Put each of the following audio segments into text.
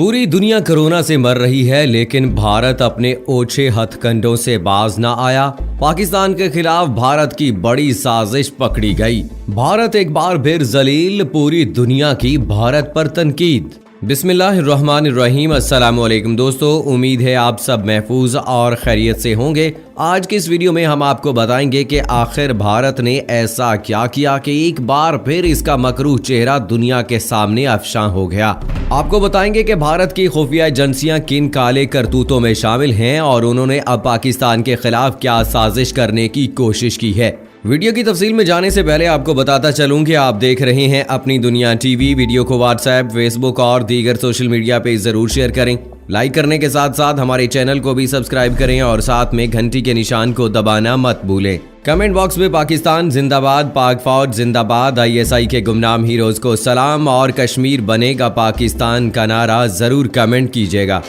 पूरी दुनिया कोरोना से मर रही है, लेकिन भारत अपने ओछे हथकंडों से बाज न आया। पाकिस्तान के खिलाफ भारत की बड़ी साजिश पकड़ी गई। भारत एक बार फिर जलील, पूरी दुनिया की भारत पर तनकीद। बिस्मिल्लाहिर्रहमानिर्रहीम। अस्सलामुअलैकुम दोस्तों, उम्मीद है आप सब महफूज और खैरियत से होंगे। आज के इस वीडियो में हम आपको बताएंगे कि आखिर भारत ने ऐसा क्या किया कि एक बार फिर इसका मकरूह चेहरा दुनिया के सामने अफशां हो गया। आपको बताएंगे कि भारत की खुफिया एजेंसियां किन काले करतूतों में शामिल हैं और उन्होंने अब पाकिस्तान के खिलाफ क्या साजिश करने की कोशिश की है। वीडियो की तफसील में जाने से पहले आपको बताता चलूं कि आप देख रहे हैं अपनी दुनिया टीवी। वीडियो को व्हाट्सएप, फेसबुक और दीगर सोशल मीडिया पे जरूर शेयर करें। लाइक करने के साथ साथ हमारे चैनल को भी सब्सक्राइब करें और साथ में घंटी के निशान को दबाना मत भूलें। कमेंट बॉक्स में पाकिस्तान जिंदाबाद, पाक फौज जिंदाबाद, ISI के गुमनाम हीरोज को सलाम और कश्मीर बनेगा पाकिस्तान का नारा जरूर कमेंट कीजिएगा।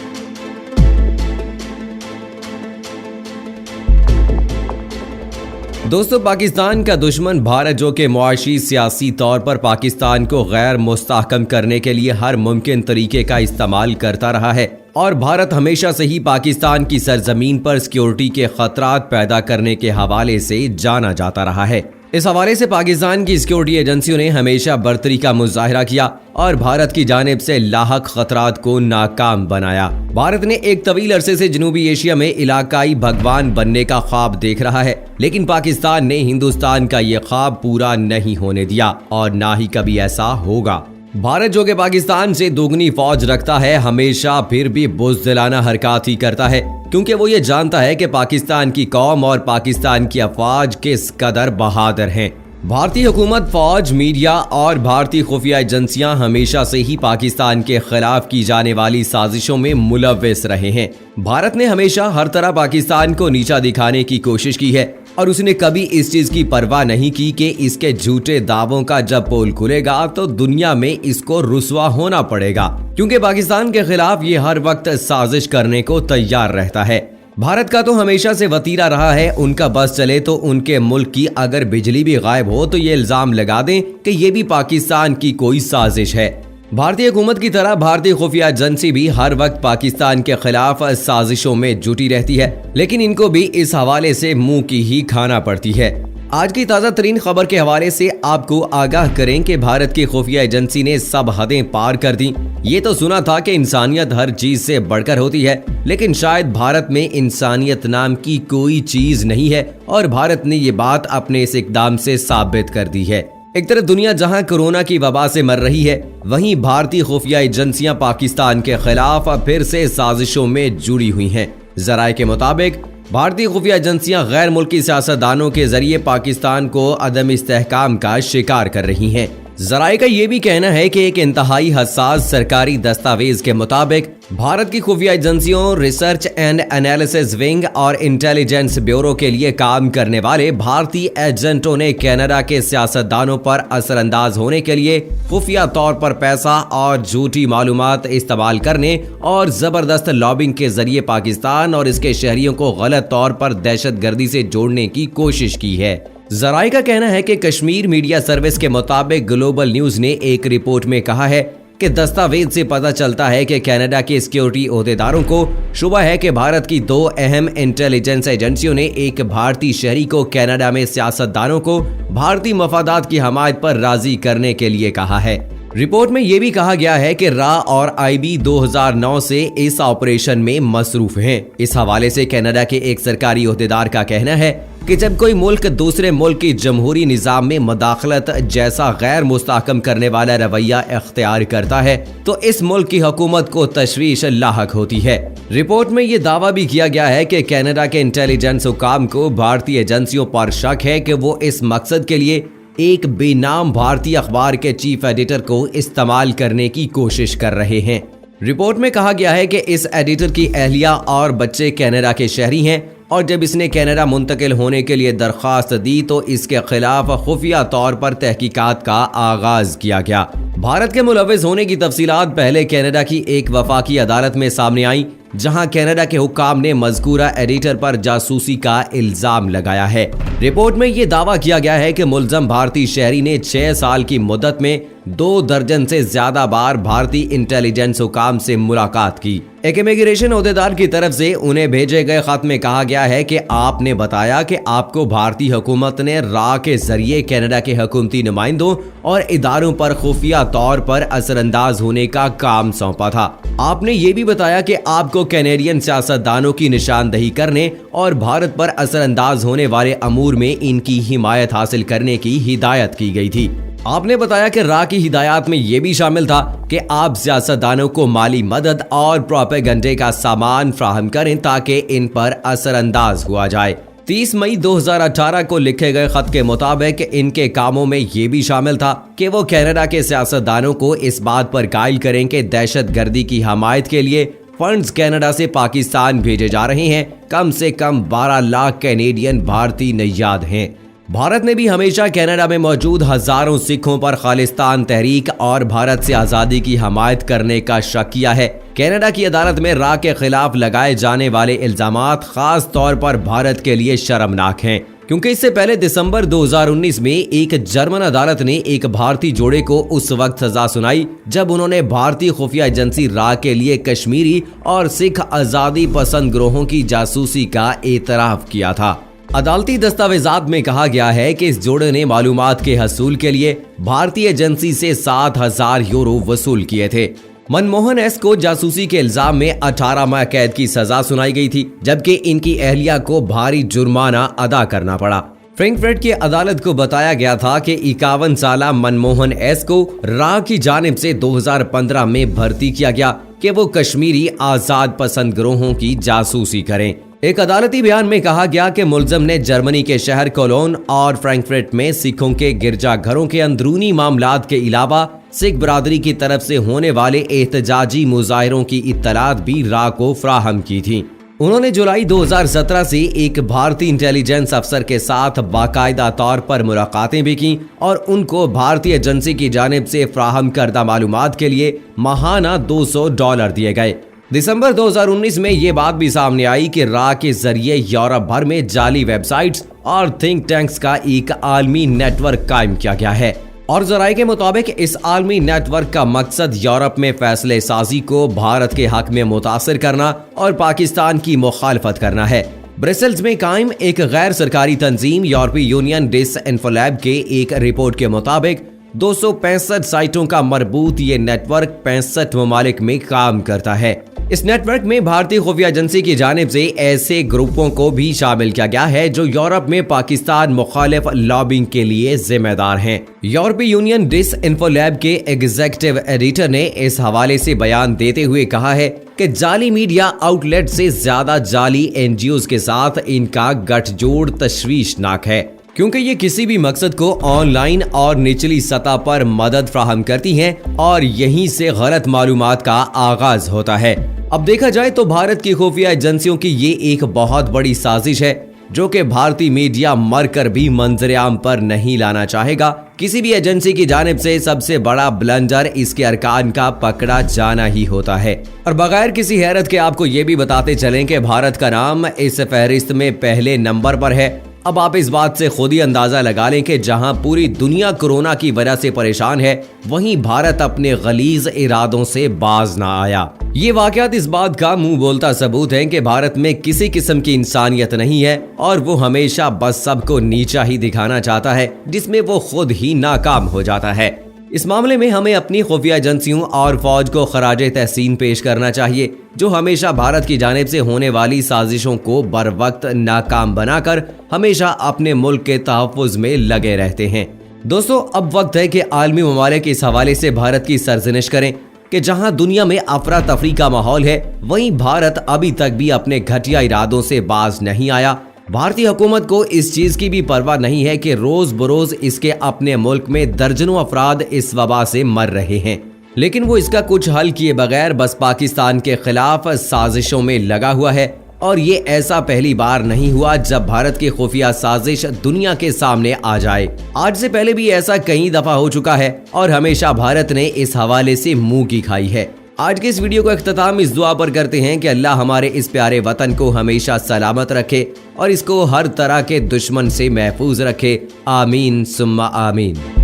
दोस्तों, पाकिस्तान का दुश्मन भारत, जो कि मुआशी सियासी तौर पर पाकिस्तान को गैर मुस्तहकम करने के लिए हर मुमकिन तरीके का इस्तेमाल करता रहा है और भारत हमेशा से ही पाकिस्तान की सरजमीन पर सिक्योरिटी के खतरात पैदा करने के हवाले से जाना जाता रहा है। इस हवाले से पाकिस्तान की सिक्योरिटी एजेंसियों ने हमेशा बर्तरी का मुजाहिरा किया और भारत की जानिब से लाहक खतरात को नाकाम बनाया। भारत ने एक तवील अरसे से जनूबी एशिया में इलाकाई भगवान बनने का ख्वाब देख रहा है, लेकिन पाकिस्तान ने हिंदुस्तान का ये ख्वाब पूरा नहीं होने दिया और ना ही कभी ऐसा होगा। भारत, जो कि पाकिस्तान से दोगुनी फौज रखता है, हमेशा फिर भी बुज़दिलाना हरकत ही करता है, क्योंकि वो ये जानता है कि पाकिस्तान की कौम और पाकिस्तान की अफवाज किस कदर बहादुर हैं। भारतीय हुकूमत, फौज, मीडिया और भारतीय खुफिया एजेंसियां हमेशा से ही पाकिस्तान के खिलाफ की जाने वाली साजिशों में मुलव्विस रहे हैं। भारत ने हमेशा हर तरह पाकिस्तान को नीचा दिखाने की कोशिश की है और उसने कभी इस चीज की परवाह नहीं की कि इसके झूठे दावों का जब पोल खुलेगा तो दुनिया में इसको रुसवा होना पड़ेगा, क्योंकि पाकिस्तान के खिलाफ ये हर वक्त साजिश करने को तैयार रहता है। भारत का तो हमेशा से वतीरा रहा है, उनका बस चले तो उनके मुल्क की अगर बिजली भी गायब हो तो ये इल्जाम लगा दें कि ये भी पाकिस्तान की कोई साजिश है। भारतीय हुकूमत की तरह भारतीय खुफिया एजेंसी भी हर वक्त पाकिस्तान के खिलाफ साजिशों में जुटी रहती है, लेकिन इनको भी इस हवाले से मुंह की ही खाना पड़ती है। आज की ताज़ा तरीन खबर के हवाले से आपको आगाह करें कि भारत की खुफिया एजेंसी ने सब हदें पार कर दी। ये तो सुना था कि इंसानियत हर चीज से बढ़कर होती है, लेकिन शायद भारत में इंसानियत नाम की कोई चीज नहीं है और भारत ने ये बात अपने इस इकदाम से साबित कर दी है। एक तरफ दुनिया जहां कोरोना की वबा से मर रही है, वहीं भारतीय खुफिया एजेंसियां पाकिस्तान के खिलाफ फिर से साजिशों में जुड़ी हुई हैं। ज़राए के मुताबिक भारतीय खुफिया एजेंसियां गैर मुल्की सियासतदानों के जरिए पाकिस्तान को अदम इस्तेहकाम का शिकार कर रही हैं। ज़राए का ये भी कहना है कि एक इंतहाई हसास सरकारी दस्तावेज के मुताबिक भारत की खुफिया एजेंसियों, रिसर्च एंड एनालिसिस विंग और इंटेलिजेंस ब्यूरो के लिए काम करने वाले भारतीय एजेंटों ने कनाडा के सियासतदानों पर असरअंदाज होने के लिए खुफिया तौर पर पैसा और झूठी मालूमात इस्तेमाल करने और जबरदस्त लॉबिंग के जरिए पाकिस्तान और इसके शहरियों को गलत तौर पर दहशतगर्दी से जोड़ने की कोशिश की है। ज़राए का कहना है कि कश्मीर मीडिया सर्विस के मुताबिक ग्लोबल न्यूज ने एक रिपोर्ट में कहा है कि दस्तावेज से पता चलता है कि कनाडा के सिक्योरिटी ओहदेदारों को शुबा है कि भारत की दो अहम इंटेलिजेंस एजेंसियों ने एक भारतीय शहरी को कनाडा में सियासतदानों को भारतीय मफादात की हमायत पर राजी करने के लिए कहा है। रिपोर्ट में यह भी कहा गया है कि रा और IB 2009 से इस ऑपरेशन में मसरूफ हैं। इस हवाले से कनाडा के एक सरकारी ओहदेदार का कहना है कि जब कोई मुल्क दूसरे मुल्क की जमहूरी निज़ाम में मदाखलत जैसा गैर मुस्तहकम करने वाला रवैया इख्तियार करता है तो इस मुल्क की हुकूमत को तशवीश लाहक होती है। रिपोर्ट में ये दावा भी किया गया है कि कनाडा के इंटेलिजेंस हुकाम को भारतीय एजेंसियों पर शक है कि वो इस मकसद के लिए एक बेनाम भारतीय अखबार के चीफ एडिटर को इस्तेमाल करने की कोशिश कर रहे हैं। रिपोर्ट में कहा गया है कि इस एडिटर की अहलिया और बच्चे कनाडा के शहरी हैं और जब इसने कनाडा मुंतकिल होने के लिए दरख्वास्त दी तो इसके खिलाफ खुफिया तौर पर तहकीकात का आगाज किया गया। भारत के मुलव्विस होने की तफसीलात पहले कनाडा की एक वफाकी अदालत में सामने आई, जहां कनाडा के हुक्काम ने मज़कूरा एडिटर पर जासूसी का इल्जाम लगाया है। रिपोर्ट में ये दावा किया गया है कि मुल्ज़म भारतीय शहरी ने 6 साल की मुद्दत में 2 दर्जन से ज्यादा बार भारतीय इंटेलिजेंस हुकाम से मुलाकात की। एक इमिग्रेशन ओहदेदार की तरफ से उन्हें भेजे गए खत में कहा गया है कि आपने बताया कि आपको भारतीय हुकूमत ने रा के जरिए कनाडा के हुकूमती नुमाइंदों और इदारों पर खुफिया तौर पर असरअंदाज होने का काम सौंपा था। आपने ये भी बताया कि आपको कैनेडियन सियासतदानों की निशानदही करने और भारत पर असरअंदाज होने वाले अमूर में इनकी हिमायत हासिल करने की हिदायत की गई थी। आपने बताया कि रा की हिदायत में यह भी शामिल था कि आप सियासतदानों को माली मदद और प्रोपेगेंडे का सामान फ्राहम करें ताकि इन पर असरअंदाज हुआ जाए। 30 मई 2018 को लिखे गए खत के मुताबिक इनके कामों में ये भी शामिल था कि वो कनाडा के सियासतदानों को इस बात पर कायल करें कि दहशतगर्दी की हमायत के लिए फंड्स कनाडा से पाकिस्तान भेजे जा रहे हैं। कम से कम 12 लाख कैनेडियन भारतीय नैयाद हैं। भारत ने भी हमेशा कनाडा में मौजूद हजारों सिखों पर खालिस्तान तहरीक और भारत से आज़ादी की हमायत करने का शक किया है। कनाडा की अदालत में रा के खिलाफ लगाए जाने वाले इल्जामात खास तौर पर भारत के लिए शर्मनाक हैं, क्योंकि इससे पहले दिसंबर 2019 में एक जर्मन अदालत ने एक भारतीय जोड़े को उस वक्त सजा सुनाई जब उन्होंने भारतीय खुफिया एजेंसी रा के लिए कश्मीरी और सिख आज़ादी पसंद ग्रोहों की जासूसी का एतराफ किया था। अदालती दस्तावेजात में कहा गया है कि इस जोड़े ने मालूमात के हसूल के लिए भारतीय एजेंसी से 7,000 यूरो वसूल किए थे। मनमोहन एस को जासूसी के इल्जाम में 18 माह कैद की सजा सुनाई गई थी, जबकि इनकी अहलिया को भारी जुर्माना अदा करना पड़ा। फ्रैंकफर्ट की अदालत को बताया गया था कि 51 साला मनमोहन एस को रा की जानिब से 2015 में भर्ती किया गया कि वो कश्मीरी आजाद पसंद ग्रोहों की जासूसी करें। एक अदालती बयान में कहा गया कि मुलजम ने जर्मनी के शहर कोलोन और फ्रैंकफर्ट में सिखों के गिरजाघरों के अंदरूनी मामलात के अलावा सिख बरादरी की तरफ से होने वाले एहतजाजी मुजाहिरों की इत्तलात भी रा को फ्राहम की थी। उन्होंने जुलाई 2017 से एक भारतीय इंटेलिजेंस अफसर के साथ बाकायदा तौर पर मुलाकातें भी की और उनको भारतीय एजेंसी की जानिब से फ्राहम करदा मालूमात के लिए माहाना $200 दिए गए। दिसंबर 2019 में ये बात भी सामने आई कि रा के जरिए यूरोप भर में जाली वेबसाइट्स और थिंक टैंक्स का एक आलमी नेटवर्क कायम किया गया है और जराये के मुताबिक इस आलमी नेटवर्क का मकसद यूरोप में फैसले साजी को भारत के हक में मुतासिर करना और पाकिस्तान की मुखालफत करना है। ब्रसेल्स में कायम एक गैर सरकारी तंजीम यूरोपीय यूनियन डिसइंफोलैब के एक रिपोर्ट के मुताबिक 265 साइटों का मरबूत ये नेटवर्क 65 ममालिक में काम करता है। इस नेटवर्क में भारतीय खुफिया एजेंसी की जानिब से ऐसे ग्रुपों को भी शामिल किया गया है जो यूरोप में पाकिस्तान मुखालिफ लॉबिंग के लिए जिम्मेदार हैं। यूरोपीय यूनियन डिसइंफोलैब के एग्जीक्यूटिव एडिटर ने इस हवाले से बयान देते हुए कहा है कि जाली मीडिया आउटलेट से ज्यादा जाली एनजीओज के साथ इनका गठजोड़ तशवीशनाक है, क्योंकि ये किसी भी मकसद को ऑनलाइन और निचली सतह पर मदद फ्राहम करती हैं और यहीं से गलत मालूमात का आगाज होता है। अब देखा जाए तो भारत की खुफिया एजेंसियों की ये एक बहुत बड़ी साजिश है जो कि भारतीय मीडिया मरकर भी मंजर-ए-आम पर नहीं लाना चाहेगा। किसी भी एजेंसी की जानिब से सबसे बड़ा ब्लंडर इसके अरकान का पकड़ा जाना ही होता है। और बगैर किसी हैरत के आपको ये भी बताते चलें कि भारत का नाम इस फहरिस्त में पहले नंबर पर है। अब आप इस बात से खुद ही अंदाजा लगा लें कि जहां पूरी दुनिया कोरोना की वजह से परेशान है, वहीं भारत अपने गलीज इरादों से बाज ना आया। ये वाकयात इस बात का मुंह बोलता सबूत है कि भारत में किसी किस्म की इंसानियत नहीं है और वो हमेशा बस सबको नीचा ही दिखाना चाहता है, जिसमें वो खुद ही नाकाम हो जाता है। इस मामले में हमें अपनी खुफिया एजेंसियों और फौज को खराजे तहसीन पेश करना चाहिए, जो हमेशा भारत की जानिब से होने वाली साजिशों को बर वक्त नाकाम बनाकर हमेशा अपने मुल्क के तहफ़्फ़ुज़ में लगे रहते हैं। दोस्तों, अब वक्त है कि आलमी ममालिक इस हवाले से भारत की सरजनिश करें कि जहां दुनिया में अफरा तफरी का माहौल है, वहीं भारत अभी तक भी अपने घटिया इरादों से बाज नहीं आया। भारतीय हुकूमत को इस चीज की भी परवाह नहीं है कि रोज बरोज इसके अपने मुल्क में दर्जनों अफराद इस वबा से मर रहे हैं, लेकिन वो इसका कुछ हल किए बगैर बस पाकिस्तान के खिलाफ साजिशों में लगा हुआ है। और ये ऐसा पहली बार नहीं हुआ जब भारत की खुफिया साजिश दुनिया के सामने आ जाए। आज से पहले भी ऐसा कई दफा हो चुका है और हमेशा भारत ने इस हवाले से मुंह की खाई है। आज के इस वीडियो को इख्तिताम इस दुआ पर करते हैं कि अल्लाह हमारे इस प्यारे वतन को हमेशा सलामत रखे और इसको हर तरह के दुश्मन से महफूज रखे। आमीन सुम्मा आमीन।